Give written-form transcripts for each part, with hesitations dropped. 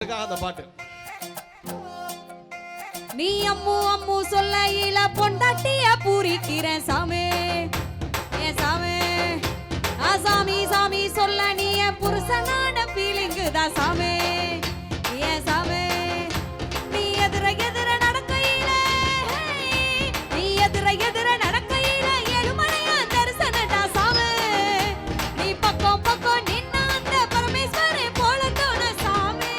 அந்த பாட்டு நீ அம்மு அம்மு சொல்லையில பொண்டாட்டிய பூரிக்கிறேன் சாமி ஏ சாமி சாமி சாமி சொல்ல நீ என் புருஷனான ஃபீலிங்கு தான் சாமி ஏ சாமி நீ எதிர எதிர நடக்கையில நீ எதிர எதிர நடக்கையில ஏழுமலையா தரிசனடா சாமி நீ பக்கம் பக்கம் நின்ன அந்த பரமேஸ்வரே போல தோண சாமி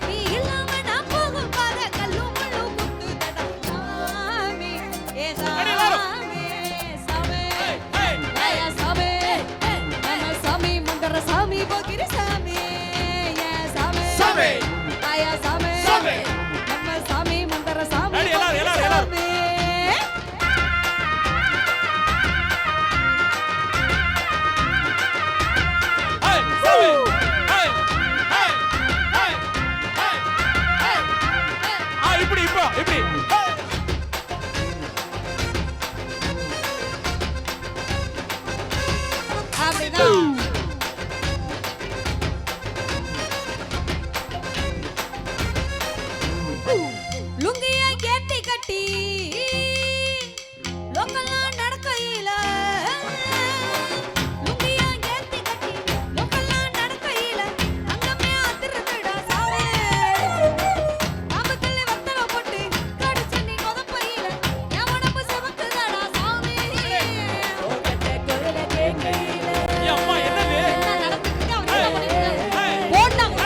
நீ இல்லாம நான் போகும் பாத கல்லு முள்ளு குத்துதடா சாமி ஏ சாமி சாமி ஏ சாமி நம்ம சாமி மந்திர சாமி போகிற சாமி ஏ சாமி சாமி ஆயா சாமி சாமி நம்ம சாமி மந்திர சாமி எல்லாரும் இப்படி இப்போ இப்படி அப்படிதான் லுங்கிய கேட்டி கட்டி லோக்கல்லாம் நடக்கையில லுங்கிய கேட்டி கட்டி லோக்கல்லாம் நடக்கையில அங்கமே அதிர்றதுடா சாமி ஆபத்துல வத்தல போட்டு கடிச்சு நீ கொதப்பையில என் உடம்பு செவக்குதாடா சாமி ஓகே கொல்ல கேக்கையில அம்மா என்னது என்ன நடந்துருக்கு அவன் போடுறாங்க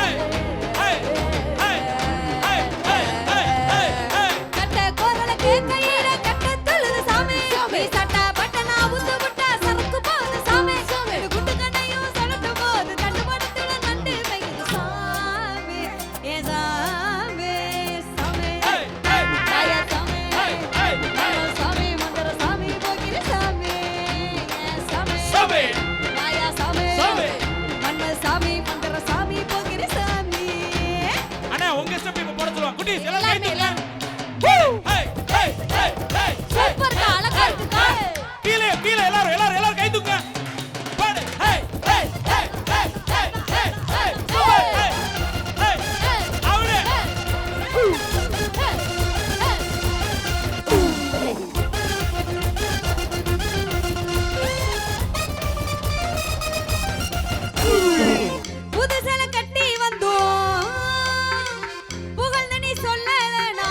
கட்ட கோரல கேக்கையில கட்ட தொழுது சாமி நீ சட்ட பட்டனா உத்து விட்டா சரக்கு போகுது சாமி இது குண்டு கண்ணையும் சொல்லட்டு போகுது கண்டுபடுத்துட நண்டு வைக்குது சாமி ஏ சாமி சாமி ஆயா சாமி நம்ம சாமி மந்திர சாமி போகிற சாமி ஏ சாமி சாமி ஆயா சாமி சாமி நம்ம சாமி மந்திர சாமி போகிற சாமி அண்ணா உங்க ஸ்டெப் இப்ப போட சொல்லுவாங்க குட்டி எல்லாம் எல்லாமே கைட்டு எல்லாம் hey hey hey hey super தான் அழகா இருக்குக்கா கீழே கீழே எல்லாரும் கை தூக்குங்க பாடு hey hey hey hey hey hey hey hey அவளே புதுசல கட்டி வந்தோம் புகழ்ந்து நீ சொல்லலனா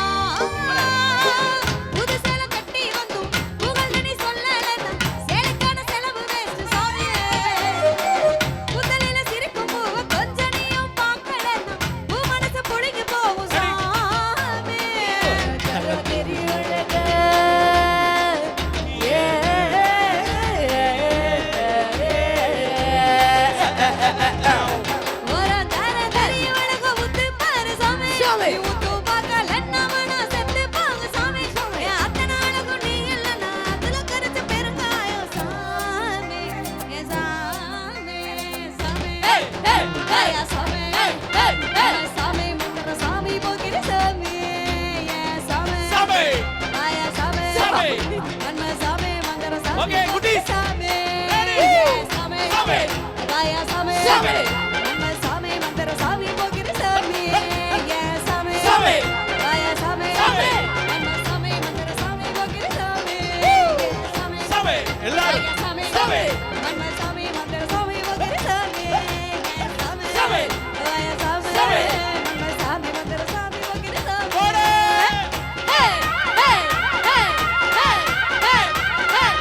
புதுசல கட்டி வந்தோம் புகழ்ந்து நீ சொல்லலனா சேலைக்கான செலவு வேஸ்ட் சாமி புதலில சிரிக்கும் பூவ கொஞ்ச நீயும் பார்க்கலனா பூ மனசு புடுங்கி போகும் சாமி கர தெரியுலக ஒரு தர தரிய வழக உத்து பாரு சாமி நீ உத்து பார்க்கலன்னா மன செத்து போகு சாமி என் அத்தனை அழகு நீ இல்லைன்னா அதுல கரைச்ச பெருங்காயம் சாமி என் சாமி சாமி ஐயா சாமி சாமி மந்திர சாமி போகிற சாமி என் சாமி சாமி ஐயா சாமி சாமி. நம்ம சாமி மந்திர சாமி Okay, குட்டி. சாமி Ready. சாமி சாமி. ஐயா சாமி சாமி. நம்ம சாமி மந்திர சாமி போகிற சாமி என் சாமி சாமி. ஐயா சாமி சாமி. நம்ம சாமி மந்திர சாமி போகிற சாமி என் சாமி சாமி எல்லாரும் ஐயா சாமி சாமி. நம்ம சாமி மந்திர சாமி போகிற சாமி என் சாமி சாமி. ஐயா சாமி சாமி. நம்ம சாமி மந்திர சாமி போகிற சாமி போடு Hey! Hey! Hey! Hey! Hey! Hey!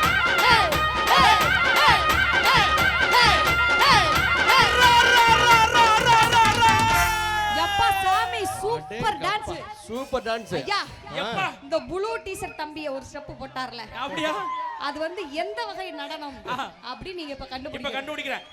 Hey! Hey! Hey! Hey! Hey! யப்பா சாமி சூப்பர் டான்ஸ் சூப்பர் டான்ஸ் ஐயா எப்பா இந்த ப்ளூ டீ-ஷர்ட் தம்பிய ஒரு ஸ்டெப் போட்டார்ல அப்படியே அது வந்து எந்த வகை நடனம் அப்படி நீங்க இப்ப இப்ப கண்டுபிடிங்க கண்டுபிடிக்கிறேன்